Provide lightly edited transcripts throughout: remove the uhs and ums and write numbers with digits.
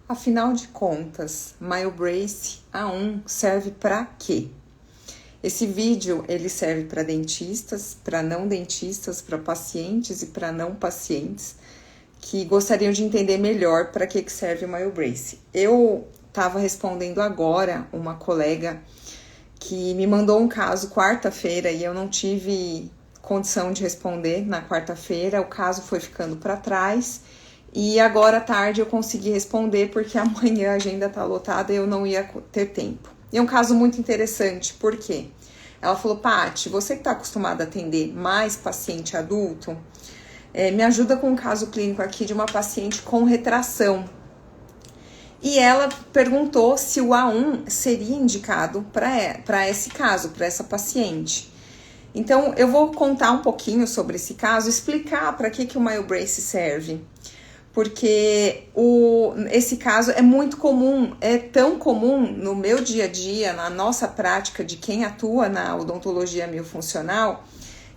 Afinal de contas, MyoBrace A1 serve para quê? Esse vídeo ele serve para dentistas, para não dentistas, para pacientes e para não pacientes que gostariam de entender melhor para que serve o MyoBrace. Eu estava respondendo agora uma colega que me mandou um caso quarta-feira e eu não tive condição de responder na quarta-feira, o caso foi ficando para trás. E agora à tarde eu consegui responder porque amanhã a agenda tá lotada e eu não ia ter tempo. E é um caso muito interessante, por quê? Ela falou, Paty, você que tá acostumada a atender mais paciente adulto, me ajuda com um caso clínico aqui de uma paciente com retração. E ela perguntou se o A1 seria indicado para esse caso, para essa paciente. Então eu vou contar um pouquinho sobre esse caso, explicar para que o MyoBrace serve. Porque esse caso é muito comum, é tão comum no meu dia a dia, na nossa prática de quem atua na odontologia miofuncional,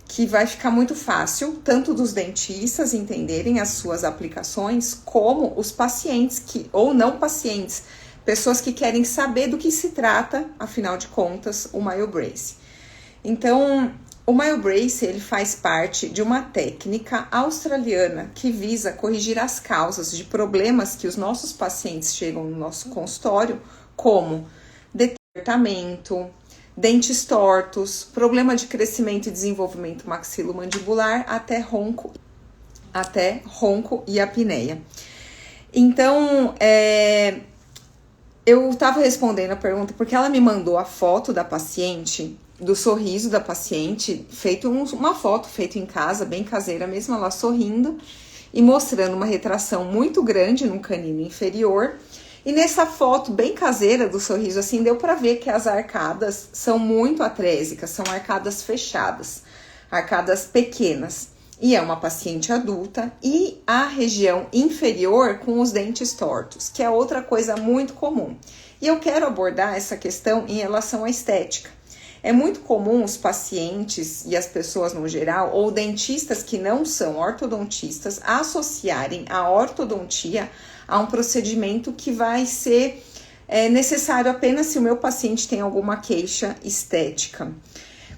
que vai ficar muito fácil, tanto dos dentistas entenderem as suas aplicações, como os pacientes, ou não pacientes, pessoas que querem saber do que se trata, afinal de contas, o MyoBrace. Então, o MyoBrace ele faz parte de uma técnica australiana que visa corrigir as causas de problemas que os nossos pacientes chegam no nosso consultório, como detentamento, dentes tortos, problema de crescimento e desenvolvimento maxilomandibular, até ronco e apneia. Então, eu estava respondendo a pergunta porque ela me mandou a foto da paciente, do sorriso da paciente, uma foto feita em casa, bem caseira mesmo, ela sorrindo e mostrando uma retração muito grande no canino inferior. E nessa foto bem caseira do sorriso, assim, deu para ver que as arcadas são muito atrésicas, são arcadas fechadas, arcadas pequenas. E é uma paciente adulta e a região inferior com os dentes tortos, que é outra coisa muito comum. E eu quero abordar essa questão em relação à estética. É muito comum os pacientes e as pessoas no geral, ou dentistas que não são ortodontistas, associarem a ortodontia a um procedimento que vai ser necessário apenas se o meu paciente tem alguma queixa estética.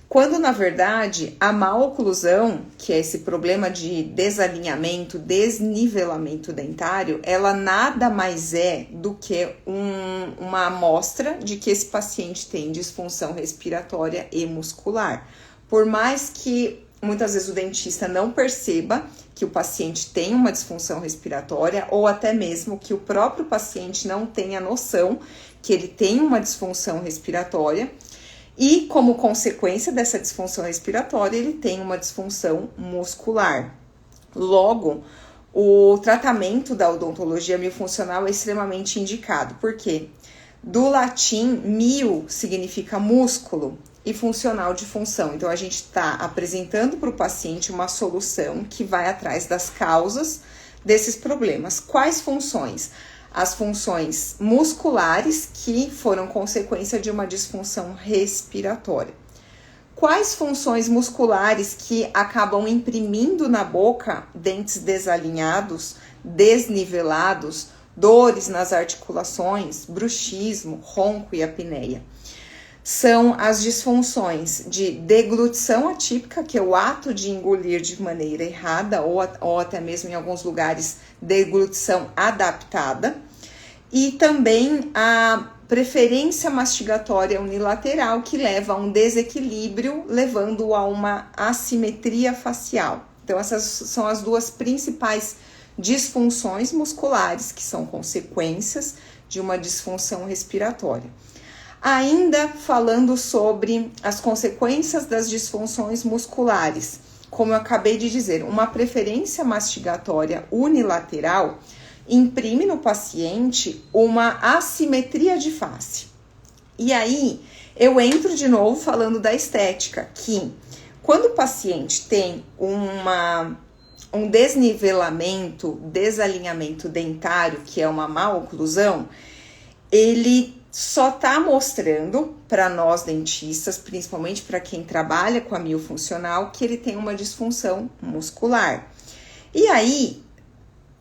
Quando, na verdade, a maloclusão, que é esse problema de desalinhamento, desnivelamento dentário, ela nada mais é do que uma amostra de que esse paciente tem disfunção respiratória e muscular. Por mais que muitas vezes o dentista não perceba que o paciente tem uma disfunção respiratória, ou até mesmo que o próprio paciente não tenha noção que ele tem uma disfunção respiratória, e como consequência dessa disfunção respiratória, ele tem uma disfunção muscular. Logo, o tratamento da odontologia miofuncional é extremamente indicado. Por quê? Do latim, mio significa músculo e funcional de função. Então, a gente está apresentando para o paciente uma solução que vai atrás das causas desses problemas. Quais funções? As funções musculares que foram consequência de uma disfunção respiratória. Quais funções musculares que acabam imprimindo na boca dentes desalinhados, desnivelados, dores nas articulações, bruxismo, ronco e apneia? São as disfunções de deglutição atípica, que é o ato de engolir de maneira errada, ou até mesmo em alguns lugares, deglutição adaptada, e também a preferência mastigatória unilateral, que leva a um desequilíbrio, levando a uma assimetria facial. Então, essas são as duas principais disfunções musculares, que são consequências de uma disfunção respiratória. Ainda falando sobre as consequências das disfunções musculares, como eu acabei de dizer, uma preferência mastigatória unilateral imprime no paciente uma assimetria de face. E aí, eu entro de novo falando da estética, que quando o paciente tem um desnivelamento, desalinhamento dentário, que é uma maloclusão, ele só tá mostrando para nós dentistas, principalmente para quem trabalha com a miofuncional, que ele tem uma disfunção muscular. E aí,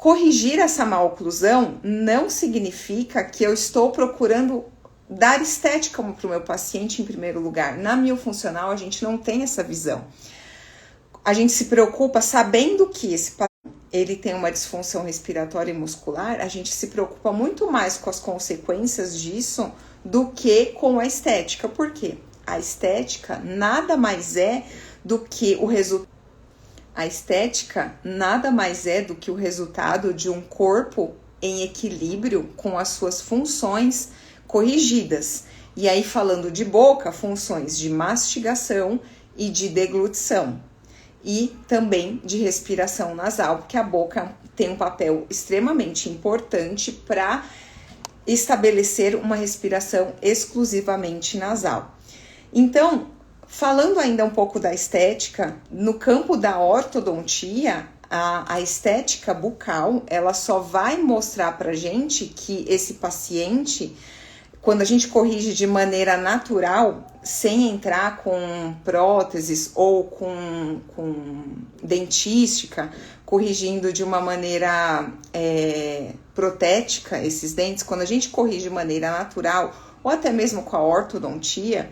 corrigir essa maloclusão não significa que eu estou procurando dar estética para o meu paciente em primeiro lugar. Na miofuncional, a gente não tem essa visão. A gente se preocupa sabendo que esse paciente ele tem uma disfunção respiratória e muscular, a gente se preocupa muito mais com as consequências disso do que com a estética. Por quê? A estética nada mais é do que o resultado. A estética nada mais é do que o resultado de um corpo em equilíbrio com as suas funções corrigidas. E aí, falando de boca, funções de mastigação e de deglutição. E também de respiração nasal, porque a boca tem um papel extremamente importante para estabelecer uma respiração exclusivamente nasal. Então, falando ainda um pouco da estética, no campo da ortodontia, a estética bucal, ela só vai mostrar pra gente que esse paciente, quando a gente corrige de maneira natural, sem entrar com próteses ou com dentística, corrigindo de uma maneira protética esses dentes, quando a gente corrige de maneira natural, ou até mesmo com a ortodontia,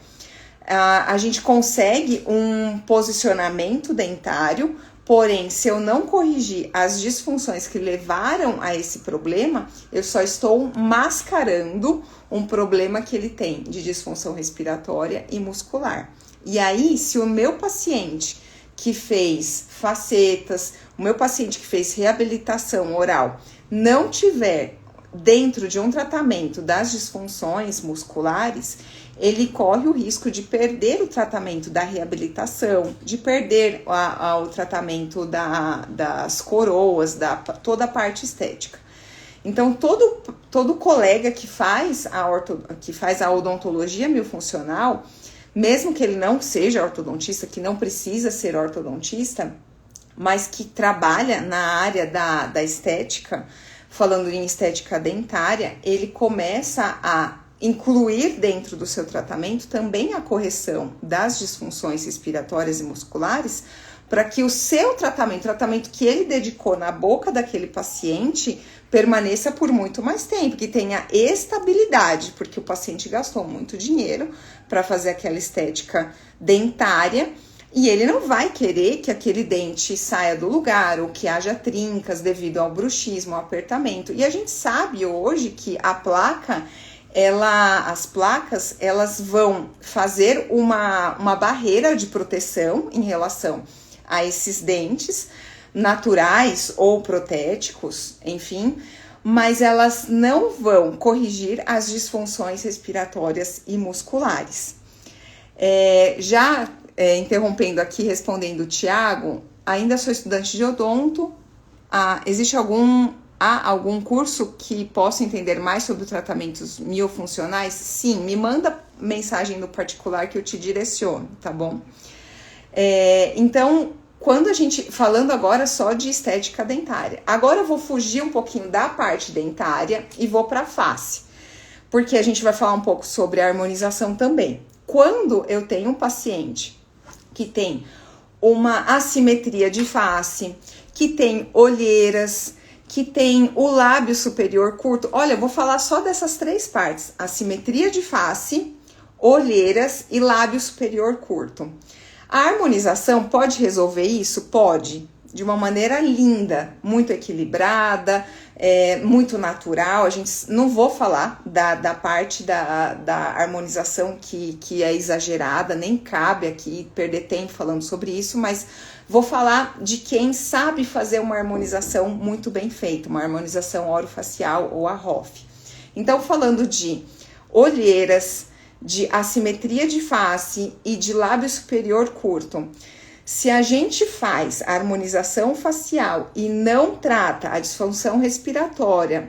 a gente consegue um posicionamento dentário, porém, se eu não corrigir as disfunções que levaram a esse problema, eu só estou mascarando um problema que ele tem de disfunção respiratória e muscular. E aí, se o meu paciente que fez facetas, o meu paciente que fez reabilitação oral, não tiver dentro de um tratamento das disfunções musculares, ele corre o risco de perder o tratamento da reabilitação, de perder o tratamento das coroas, toda a parte estética. Então, todo colega que faz a odontologia miofuncional, mesmo que ele não seja ortodontista, que não precisa ser ortodontista, mas que trabalha na área da estética, falando em estética dentária, ele começa a incluir dentro do seu tratamento também a correção das disfunções respiratórias e musculares, para que o seu tratamento que ele dedicou na boca daquele paciente, permaneça por muito mais tempo, que tenha estabilidade, porque o paciente gastou muito dinheiro para fazer aquela estética dentária, e ele não vai querer que aquele dente saia do lugar ou que haja trincas devido ao bruxismo, ao apertamento. E a gente sabe hoje que as placas, elas vão fazer uma barreira de proteção em relação a esses dentes naturais ou protéticos, enfim, mas elas não vão corrigir as disfunções respiratórias e musculares. Interrompendo aqui, respondendo o Thiago, ainda sou estudante de odonto, há algum curso que possa entender mais sobre tratamentos miofuncionais? Sim, me manda mensagem no particular que eu te direciono, tá bom? Então, falando agora só de estética dentária, agora eu vou fugir um pouquinho da parte dentária e vou para a face, porque a gente vai falar um pouco sobre a harmonização também. Quando eu tenho um paciente que tem uma assimetria de face, que tem olheiras, que tem o lábio superior curto, olha, eu vou falar só dessas três partes: assimetria de face, olheiras e lábio superior curto. A harmonização pode resolver isso? Pode, de uma maneira linda, muito equilibrada, muito natural. Não vou falar da parte da harmonização que é exagerada, nem cabe aqui perder tempo falando sobre isso, mas vou falar de quem sabe fazer uma harmonização muito bem feita, uma harmonização orofacial ou a ROF. Então, falando de olheiras, de assimetria de face e de lábio superior curto, se a gente faz a harmonização facial e não trata a disfunção respiratória,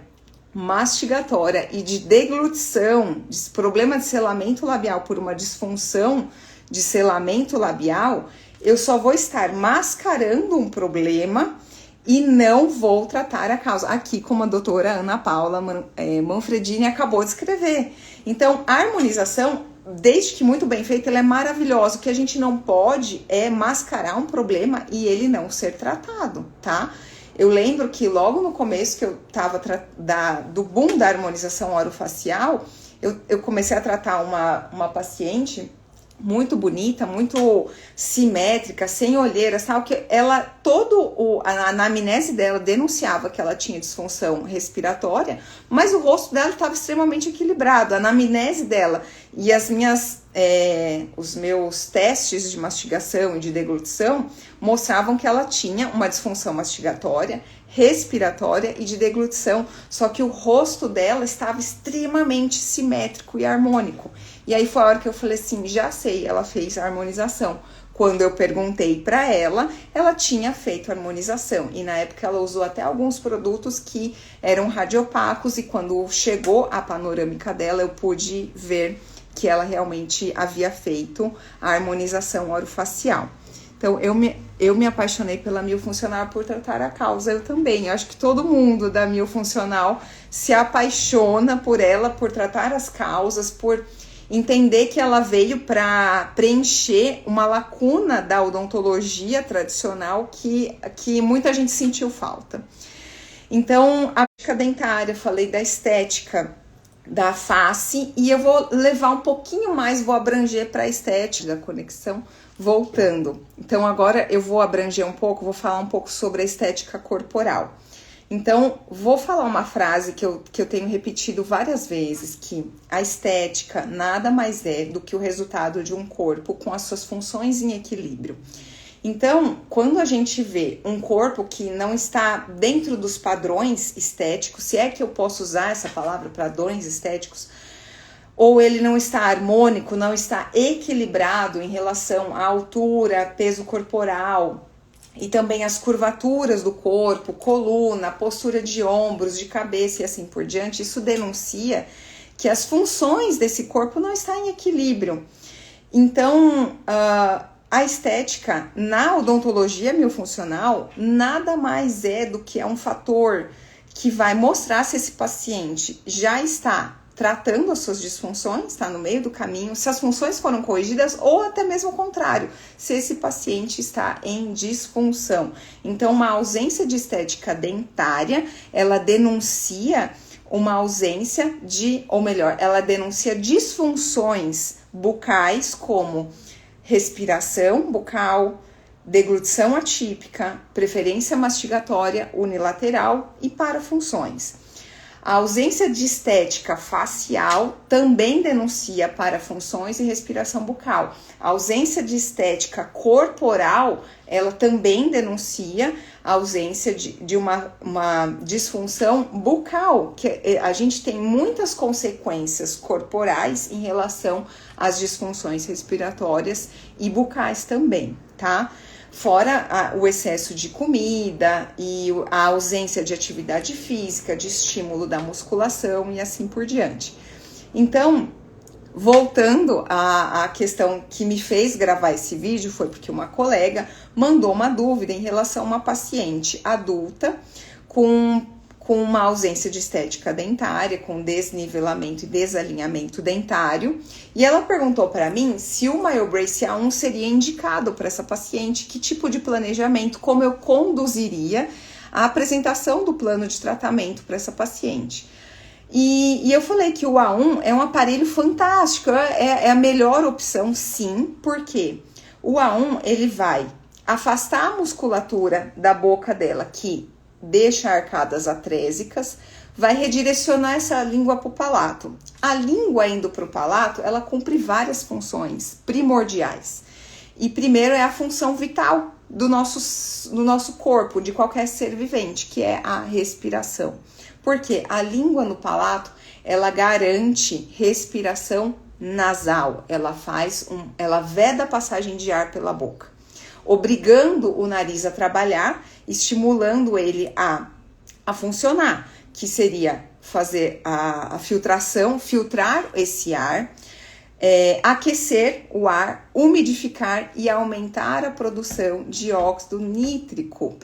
mastigatória e de deglutição, de problema de selamento labial por uma disfunção de selamento labial, eu só vou estar mascarando um problema e não vou tratar a causa. Aqui, como a doutora Ana Paula Manfredini acabou de escrever. Então, a harmonização, desde que muito bem feita, ela é maravilhosa. O que a gente não pode é mascarar um problema e ele não ser tratado, tá? Eu lembro que logo no começo que eu tava do boom da harmonização orofacial, eu comecei a tratar uma paciente muito bonita, muito simétrica, sem olheiras, tal, que ela, a anamnese dela denunciava que ela tinha disfunção respiratória, mas o rosto dela estava extremamente equilibrado. A anamnese dela e os meus testes de mastigação e de deglutição mostravam que ela tinha uma disfunção mastigatória, respiratória e de deglutição, só que o rosto dela estava extremamente simétrico e harmônico. E aí foi a hora que eu falei assim, já sei, ela fez a harmonização. Quando eu perguntei para ela, ela tinha feito harmonização. E na época ela usou até alguns produtos que eram radiopacos, e quando chegou a panorâmica dela, eu pude ver que ela realmente havia feito a harmonização orofacial. Então, eu me apaixonei pela miofuncional por tratar a causa, eu também. Eu acho que todo mundo da miofuncional se apaixona por ela, por tratar as causas, por entender que ela veio para preencher uma lacuna da odontologia tradicional que muita gente sentiu falta. Então, a estética dentária, falei da estética da face, e eu vou levar um pouquinho mais, vou abranger para a estética da conexão, voltando. Então, agora eu vou abranger um pouco, vou falar um pouco sobre a estética corporal. Então, vou falar uma frase que eu tenho repetido várias vezes, que a estética nada mais é do que o resultado de um corpo com as suas funções em equilíbrio. Então, quando a gente vê um corpo que não está dentro dos padrões estéticos, se é que eu posso usar essa palavra, padrões estéticos, ou ele não está harmônico, não está equilibrado em relação à altura, peso corporal, e também as curvaturas do corpo, coluna, postura de ombros, de cabeça e assim por diante, isso denuncia que as funções desse corpo não estão em equilíbrio. Então, a estética na odontologia miofuncional nada mais é do que um fator que vai mostrar se esse paciente já está tratando as suas disfunções, está no meio do caminho, se as funções foram corrigidas, ou até mesmo o contrário, se esse paciente está em disfunção. Então, uma ausência de estética dentária, ela denuncia uma ausência ela denuncia disfunções bucais, como respiração bucal, deglutição atípica, preferência mastigatória unilateral e parafunções. A ausência de estética facial também denuncia parafunções e respiração bucal. A ausência de estética corporal, ela também denuncia a ausência de uma disfunção bucal, que a gente tem muitas consequências corporais em relação às disfunções respiratórias e bucais também, tá? Fora o excesso de comida e a ausência de atividade física, de estímulo da musculação e assim por diante. Então, voltando à questão que me fez gravar esse vídeo, foi porque uma colega mandou uma dúvida em relação a uma paciente adulta com uma ausência de estética dentária, com desnivelamento e desalinhamento dentário, e ela perguntou para mim se o MyoBrace A1 seria indicado para essa paciente, que tipo de planejamento, como eu conduziria a apresentação do plano de tratamento para essa paciente. E eu falei que o A1 é um aparelho fantástico, é a melhor opção, sim, porque o A1 ele vai afastar a musculatura da boca dela, que deixa arcadas atrésicas, vai redirecionar essa língua para o palato. A língua indo para o palato, ela cumpre várias funções primordiais. E primeiro é a função vital do nosso corpo, de qualquer ser vivente, que é a respiração. Porque a língua no palato, ela garante respiração nasal, ela veda a passagem de ar pela boca, obrigando o nariz a trabalhar, estimulando ele a funcionar, que seria fazer a filtração, filtrar esse ar, aquecer o ar, umidificar e aumentar a produção de óxido nítrico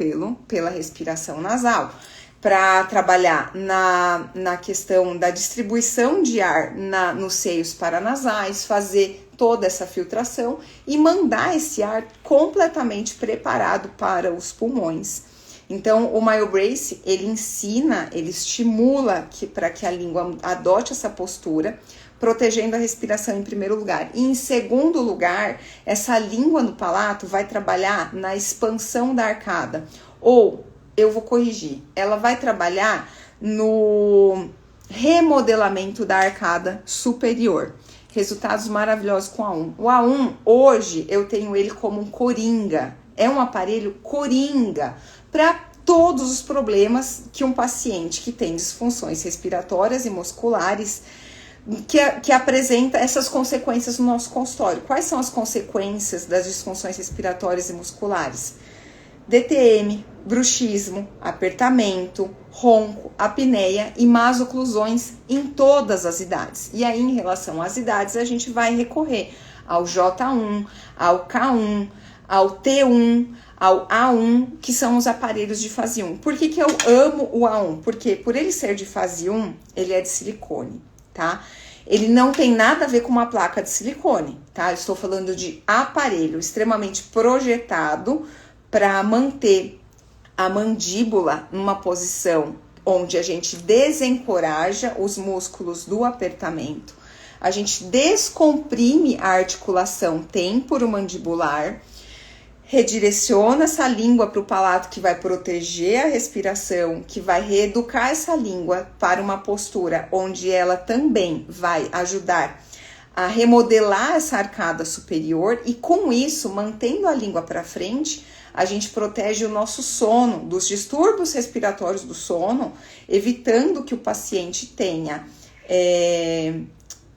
pela respiração nasal, para trabalhar na questão da distribuição de ar nos seios paranasais, fazer toda essa filtração e mandar esse ar completamente preparado para os pulmões. Então, o MyoBrace, ele ensina, ele estimula para que a língua adote essa postura, protegendo a respiração em primeiro lugar. E em segundo lugar, essa língua no palato vai trabalhar na expansão da arcada. Ou, eu vou corrigir, ela vai trabalhar no remodelamento da arcada superior. Resultados maravilhosos com o A1. O A1, hoje, eu tenho ele como um coringa. É um aparelho coringa para todos os problemas que um paciente que tem disfunções respiratórias e musculares que apresenta essas consequências no nosso consultório. Quais são as consequências das disfunções respiratórias e musculares? DTM, bruxismo, apertamento, ronco, apneia e más oclusões em todas as idades. E aí, em relação às idades, a gente vai recorrer ao J1, ao K1, ao T1, ao A1, que são os aparelhos de fase 1. Por que eu amo o A1? Porque por ele ser de fase 1, ele é de silicone, tá? Ele não tem nada a ver com uma placa de silicone, tá? Eu estou falando de aparelho extremamente projetado para manter a mandíbula numa posição onde a gente desencoraja os músculos do apertamento, a gente descomprime a articulação temporomandibular, redireciona essa língua para o palato, que vai proteger a respiração, que vai reeducar essa língua para uma postura onde ela também vai ajudar a remodelar essa arcada superior, e com isso, mantendo a língua para frente, a gente protege o nosso sono dos distúrbios respiratórios do sono, evitando que o paciente tenha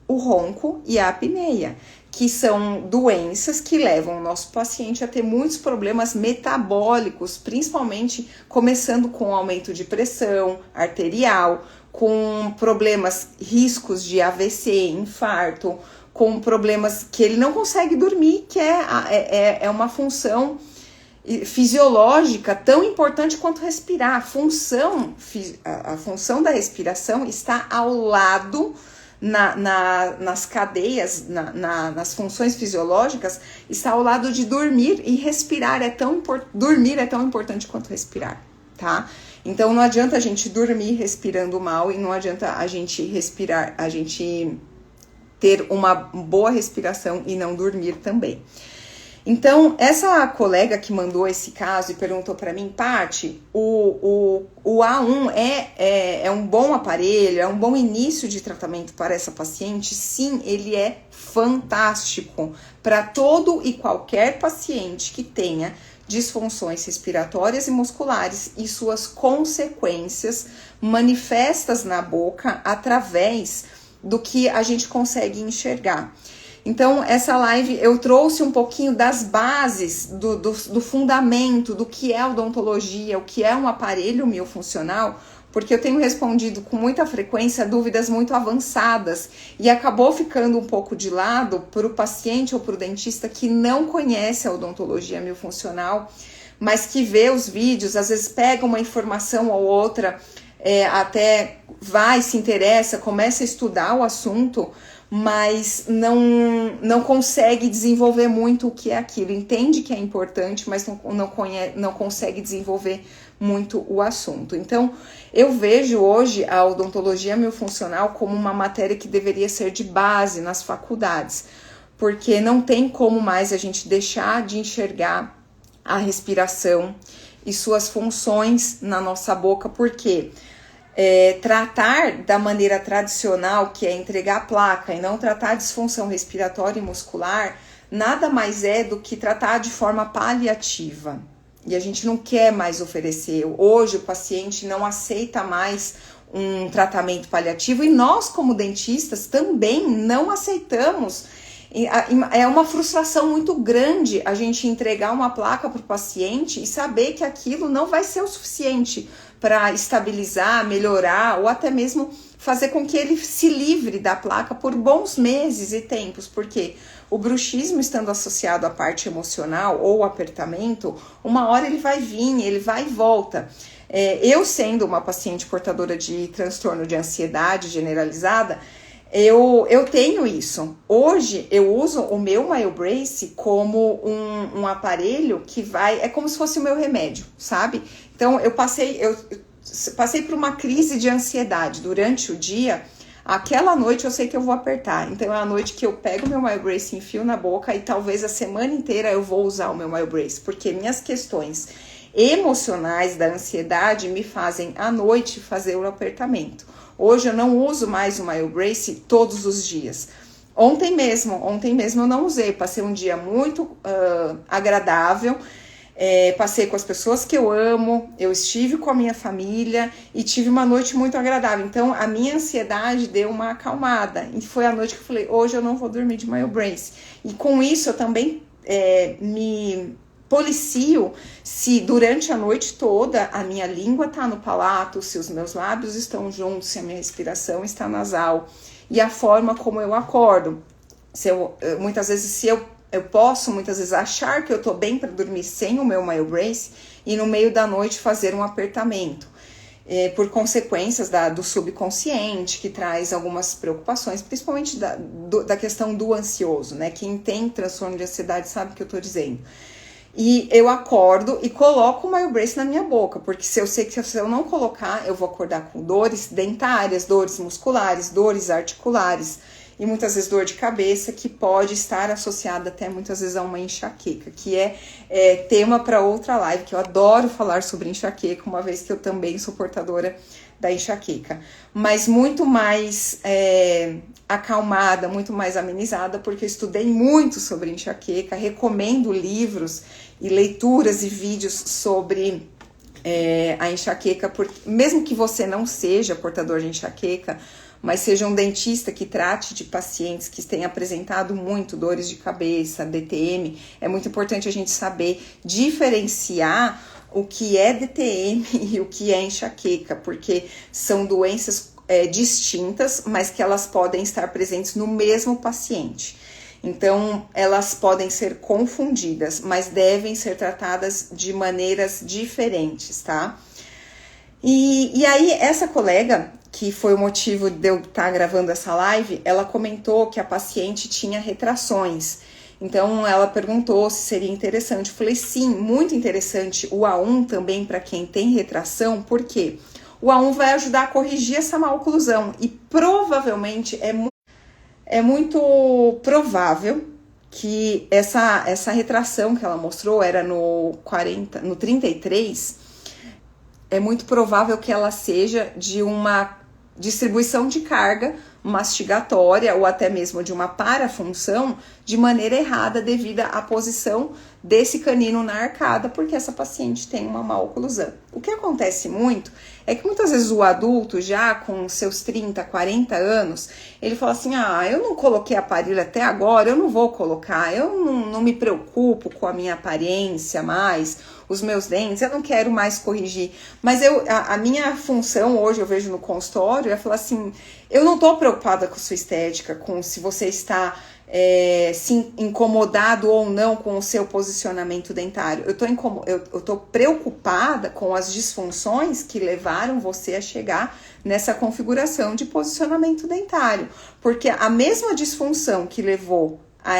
o ronco e a apneia, que são doenças que levam o nosso paciente a ter muitos problemas metabólicos, principalmente começando com aumento de pressão arterial, com problemas, riscos de AVC, infarto, com problemas que ele não consegue dormir, que é uma função fisiológica tão importante quanto respirar. A função da respiração está ao lado, nas cadeias, nas funções fisiológicas, está ao lado de dormir, e respirar dormir é tão importante quanto respirar, tá? Então não adianta a gente dormir respirando mal, e não adianta a gente ter uma boa respiração e não dormir também. Então, essa colega que mandou esse caso e perguntou para mim, Paty, o A1 é um bom aparelho, é um bom início de tratamento para essa paciente? Sim, ele é fantástico para todo e qualquer paciente que tenha disfunções respiratórias e musculares e suas consequências manifestas na boca através do que a gente consegue enxergar. Então, essa live eu trouxe um pouquinho das bases, do fundamento, do que é odontologia, o que é um aparelho miofuncional, porque eu tenho respondido com muita frequência dúvidas muito avançadas, e acabou ficando um pouco de lado para o paciente ou para o dentista que não conhece a odontologia miofuncional, mas que vê os vídeos, às vezes pega uma informação ou outra, até vai, se interessa, começa a estudar o assunto, mas não consegue desenvolver muito o que é aquilo. Entende que é importante, mas não consegue desenvolver muito o assunto. Então, eu vejo hoje a odontologia miofuncional como uma matéria que deveria ser de base nas faculdades, porque não tem como mais a gente deixar de enxergar a respiração e suas funções na nossa boca, porque tratar da maneira tradicional, que é entregar a placa, e não tratar a disfunção respiratória e muscular, nada mais é do que tratar de forma paliativa. E a gente não quer mais oferecer. Hoje o paciente não aceita mais um tratamento paliativo, e nós, como dentistas, também não aceitamos. É uma frustração muito grande a gente entregar uma placa para o paciente e saber que aquilo não vai ser o suficiente para estabilizar, melhorar, ou até mesmo fazer com que ele se livre da placa por bons meses e tempos, porque o bruxismo, estando associado à parte emocional ou apertamento, uma hora ele vai vir, ele vai e volta. Eu, sendo uma paciente portadora de transtorno de ansiedade generalizada, eu tenho isso. Hoje eu uso o meu MyoBrace como um aparelho que é como se fosse o meu remédio, sabe? Então, eu passei por uma crise de ansiedade durante o dia. Aquela noite eu sei que eu vou apertar. Então, é a noite que eu pego o meu MyoBrace e enfio na boca, e talvez a semana inteira eu vou usar o meu MyoBrace, porque minhas questões emocionais da ansiedade me fazem à noite fazer o apertamento. Hoje eu não uso mais o MyoBrace todos os dias. Ontem mesmo eu não usei, passei um dia muito agradável, passei com as pessoas que eu amo, eu estive com a minha família e tive uma noite muito agradável. Então a minha ansiedade deu uma acalmada, e foi a noite que eu falei, hoje eu não vou dormir de MyoBrace. E com isso eu também me policio se durante a noite toda a minha língua tá no palato, se os meus lábios estão juntos, se a minha respiração está nasal, e a forma como eu acordo. Muitas vezes eu posso muitas vezes achar que eu tô bem para dormir sem o meu MyoBrace e no meio da noite fazer um apertamento, por consequências do subconsciente, que traz algumas preocupações, principalmente da questão do ansioso, né? Quem tem transtorno de ansiedade sabe o que eu tô dizendo. E eu acordo e coloco o MyoBrace na minha boca, porque se eu sei que se eu não colocar, eu vou acordar com dores dentárias, dores musculares, dores articulares e muitas vezes dor de cabeça, que pode estar associada até muitas vezes a uma enxaqueca, que é tema para outra live, que eu adoro falar sobre enxaqueca, uma vez que eu também sou portadora da enxaqueca, mas muito mais acalmada, muito mais amenizada, porque eu estudei muito sobre enxaqueca, recomendo livros e leituras e vídeos sobre a enxaqueca, porque mesmo que você não seja portador de enxaqueca, mas seja um dentista que trate de pacientes que têm apresentado muito dores de cabeça, DTM, é muito importante a gente saber diferenciar o que é DTM e o que é enxaqueca, porque são doenças distintas, mas que elas podem estar presentes no mesmo paciente. Então, elas podem ser confundidas, mas devem ser tratadas de maneiras diferentes, tá? E aí, essa colega, que foi o motivo de eu estar gravando essa live, ela comentou que a paciente tinha retrações. Então, ela perguntou se seria interessante. Eu falei, sim, muito interessante. O A1 também para quem tem retração, por quê? O A1 vai ajudar a corrigir essa maloclusão e provavelmente é muito provável que essa retração que ela mostrou era no 33, é muito provável que ela seja de uma distribuição de carga mastigatória ou até mesmo de uma parafunção de maneira errada devido à posição desse canino na arcada, porque essa paciente tem uma maloclusão. O que acontece muito é que muitas vezes o adulto, já com seus 30, 40 anos, ele fala assim, eu não coloquei aparelho até agora, eu não vou colocar, eu não me preocupo com a minha aparência mais, os meus dentes, eu não quero mais corrigir. Mas a minha função hoje, eu vejo no consultório, é falar assim, eu não tô preocupada com sua estética, com se você está se incomodado ou não com o seu posicionamento dentário. Eu tô preocupada com as disfunções que levaram você a chegar nessa configuração de posicionamento dentário. Porque a mesma disfunção que levou a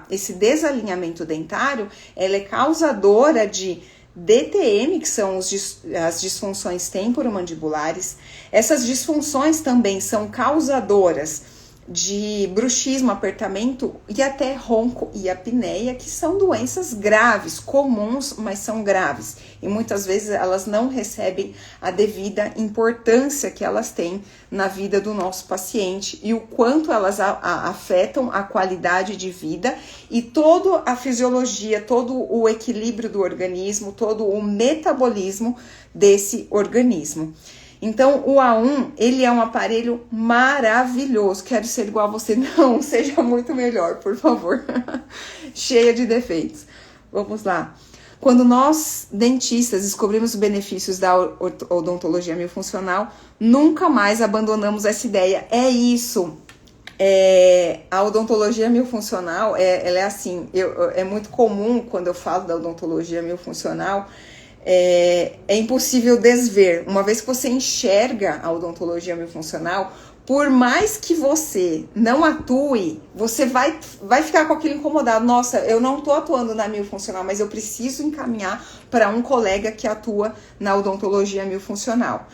esse desalinhamento dentário, ela é causadora de DTM, que são as disfunções temporomandibulares. Essas disfunções também são causadoras de bruxismo, apertamento e até ronco e apneia, que são doenças graves, comuns, mas são graves. E muitas vezes elas não recebem a devida importância que elas têm na vida do nosso paciente e o quanto elas afetam a qualidade de vida e toda a fisiologia, todo o equilíbrio do organismo, todo o metabolismo desse organismo. Então, o A1, ele é um aparelho maravilhoso. Quero ser igual a você. Não, seja muito melhor, por favor. Cheia de defeitos. Vamos lá. Quando nós, dentistas, descobrimos os benefícios da odontologia miofuncional, nunca mais abandonamos essa ideia. É isso. A odontologia miofuncional, ela é assim, é muito comum quando eu falo da odontologia miofuncional, é impossível desver. Uma vez que você enxerga a odontologia miofuncional, por mais que você não atue, você vai ficar com aquilo incomodado. Nossa, eu não tô atuando na miofuncional, mas eu preciso encaminhar para um colega que atua na odontologia miofuncional.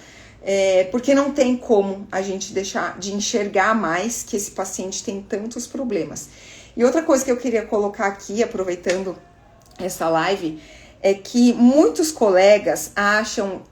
Porque não tem como a gente deixar de enxergar mais que esse paciente tem tantos problemas. E outra coisa que eu queria colocar aqui, aproveitando essa live, é que muitos colegas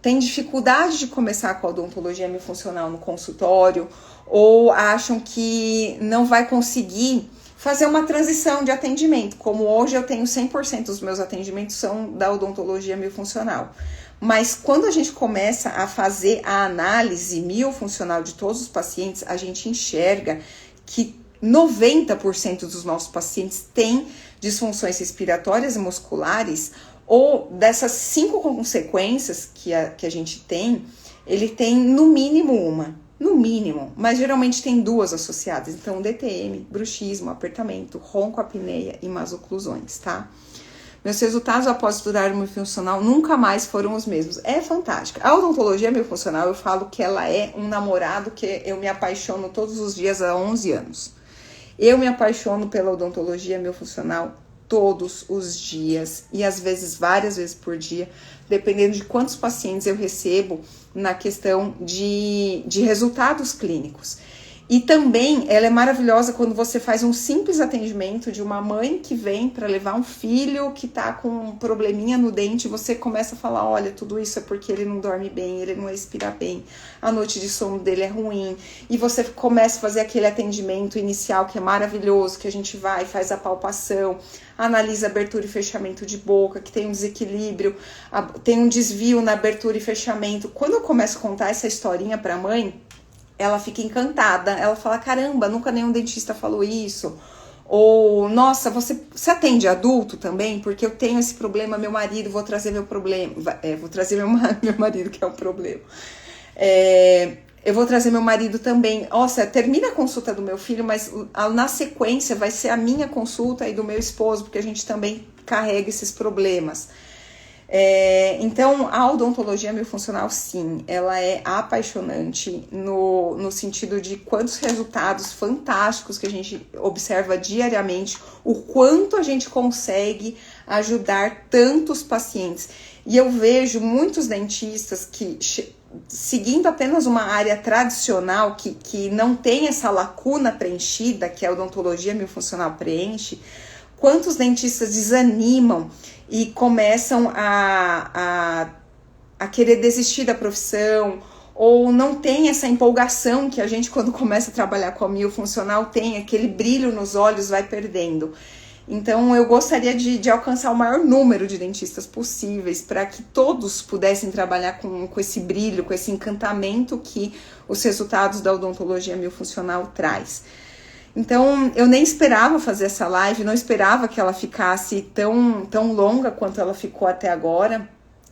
têm dificuldade de começar com a odontologia miofuncional no consultório, ou acham que não vai conseguir fazer uma transição de atendimento, como hoje eu tenho 100% dos meus atendimentos são da odontologia miofuncional. Mas quando a gente começa a fazer a análise miofuncional de todos os pacientes, a gente enxerga que 90% dos nossos pacientes têm disfunções respiratórias e musculares, ou dessas 5 consequências que a gente tem, ele tem no mínimo uma. No mínimo, mas geralmente tem 2 associadas. Então, DTM, bruxismo, apertamento, ronco, apneia e masoclusões, tá? Meus resultados após estudar o miofuncional nunca mais foram os mesmos. É fantástica. A odontologia miofuncional, eu falo que ela é um namorado que eu me apaixono todos os dias há 11 anos. Eu me apaixono pela odontologia miofuncional todos os dias e às vezes várias vezes por dia, dependendo de quantos pacientes eu recebo na questão de resultados clínicos. E também ela é maravilhosa quando você faz um simples atendimento de uma mãe que vem para levar um filho que tá com um probleminha no dente, e você começa a falar, olha, tudo isso é porque ele não dorme bem, ele não respira bem, a noite de sono dele é ruim, e você começa a fazer aquele atendimento inicial que é maravilhoso, que a gente vai, faz a palpação, analisa abertura e fechamento de boca, que tem um desequilíbrio, tem um desvio na abertura e fechamento. Quando eu começo a contar essa historinha pra mãe, ela fica encantada, ela fala, caramba, nunca nenhum dentista falou isso. Ou, nossa, você atende adulto também? Porque eu tenho esse problema, meu marido, vou trazer meu problema, vou trazer meu marido, que é um problema. Eu vou trazer meu marido também. Nossa, termina a consulta do meu filho, mas na sequência vai ser a minha consulta e do meu esposo, porque a gente também carrega esses problemas. Então, a odontologia miofuncional, sim, ela é apaixonante no sentido de quantos resultados fantásticos que a gente observa diariamente, o quanto a gente consegue ajudar tantos pacientes. E eu vejo muitos dentistas que, seguindo apenas uma área tradicional, que não tem essa lacuna preenchida, que a odontologia miofuncional preenche, quantos dentistas desanimam e começam a querer desistir da profissão, ou não tem essa empolgação que a gente, quando começa a trabalhar com a miofuncional, tem aquele brilho nos olhos, vai perdendo. Então, eu gostaria de alcançar o maior número de dentistas possíveis, para que todos pudessem trabalhar com esse brilho, com esse encantamento que os resultados da odontologia miofuncional traz. Então, eu nem esperava fazer essa live, não esperava que ela ficasse tão longa quanto ela ficou até agora.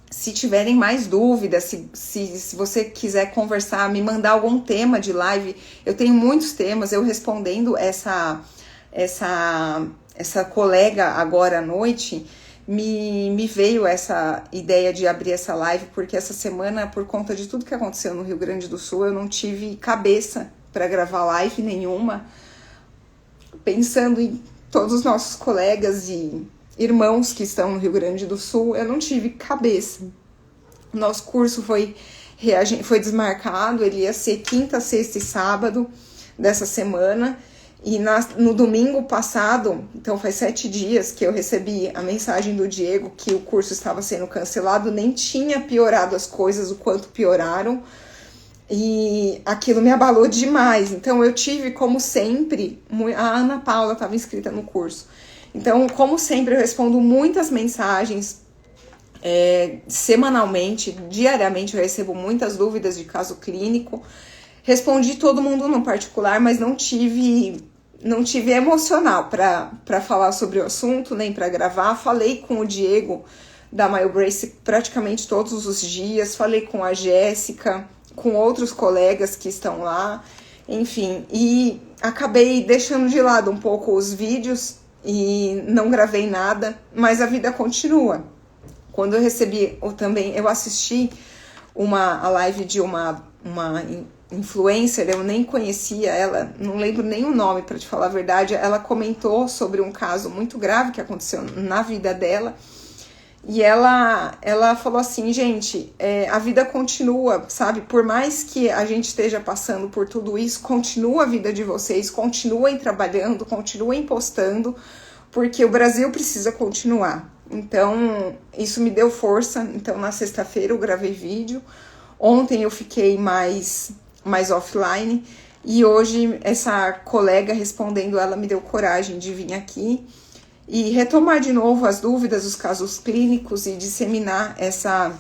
Se tiverem mais dúvidas, se você quiser conversar, me mandar algum tema de live, eu tenho muitos temas, eu respondendo essa colega agora à noite, me veio essa ideia de abrir essa live, porque essa semana, por conta de tudo que aconteceu no Rio Grande do Sul, eu não tive cabeça para gravar live nenhuma, pensando em todos os nossos colegas e irmãos que estão no Rio Grande do Sul, eu não tive cabeça. Nosso curso foi desmarcado, ele ia ser quinta, sexta e sábado dessa semana, e no domingo passado, então faz 7 dias que eu recebi a mensagem do Diego que o curso estava sendo cancelado, nem tinha piorado as coisas, o quanto pioraram, e aquilo me abalou demais. Então eu tive, como sempre, a Ana Paula estava inscrita no curso. Então, como sempre, eu respondo muitas mensagens semanalmente, diariamente eu recebo muitas dúvidas de caso clínico. Respondi todo mundo no particular, mas não tive emocional para falar sobre o assunto, nem para gravar. Falei com o Diego da MyoBrace praticamente todos os dias, falei com a Jéssica, com outros colegas que estão lá, enfim, e acabei deixando de lado um pouco os vídeos e não gravei nada, mas a vida continua. Quando eu recebi, eu assisti a live de uma influencer, eu nem conhecia ela, não lembro nem o nome, para te falar a verdade. Ela comentou sobre um caso muito grave que aconteceu na vida dela. E ela falou assim, gente, a vida continua, sabe? Por mais que a gente esteja passando por tudo isso, continua a vida de vocês, continuem trabalhando, continuem postando, porque o Brasil precisa continuar. Então, isso me deu força. Então, na sexta-feira eu gravei vídeo. Ontem eu fiquei mais offline. E hoje, essa colega respondendo, ela me deu coragem de vir aqui e retomar de novo as dúvidas, os casos clínicos e disseminar essa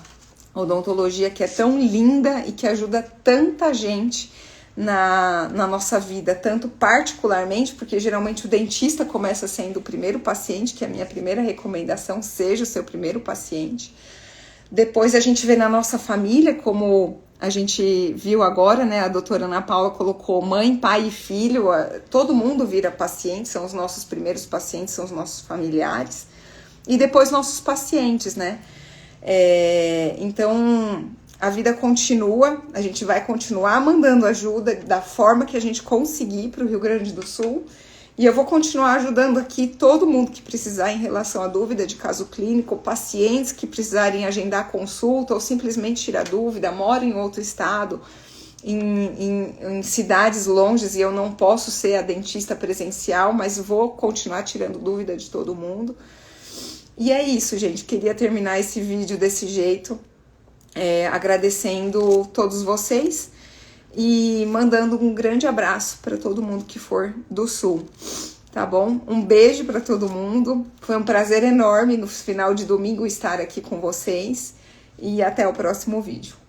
odontologia que é tão linda e que ajuda tanta gente na nossa vida, tanto particularmente, porque geralmente o dentista começa sendo o primeiro paciente, que é a minha primeira recomendação, seja o seu primeiro paciente. Depois a gente vê na nossa família, como a gente viu agora, né? A doutora Ana Paula colocou mãe, pai e filho, todo mundo vira paciente, são os nossos primeiros pacientes, são os nossos familiares. E depois nossos pacientes, né? Então, a vida continua, a gente vai continuar mandando ajuda da forma que a gente conseguir para o Rio Grande do Sul. E eu vou continuar ajudando aqui todo mundo que precisar em relação à dúvida de caso clínico, pacientes que precisarem agendar consulta ou simplesmente tirar dúvida, moram em outro estado, em cidades longes, e eu não posso ser a dentista presencial, mas vou continuar tirando dúvida de todo mundo. E é isso, gente. Queria terminar esse vídeo desse jeito, agradecendo todos vocês e mandando um grande abraço para todo mundo que for do Sul, tá bom? Um beijo para todo mundo. Foi um prazer enorme no final de domingo estar aqui com vocês e até o próximo vídeo.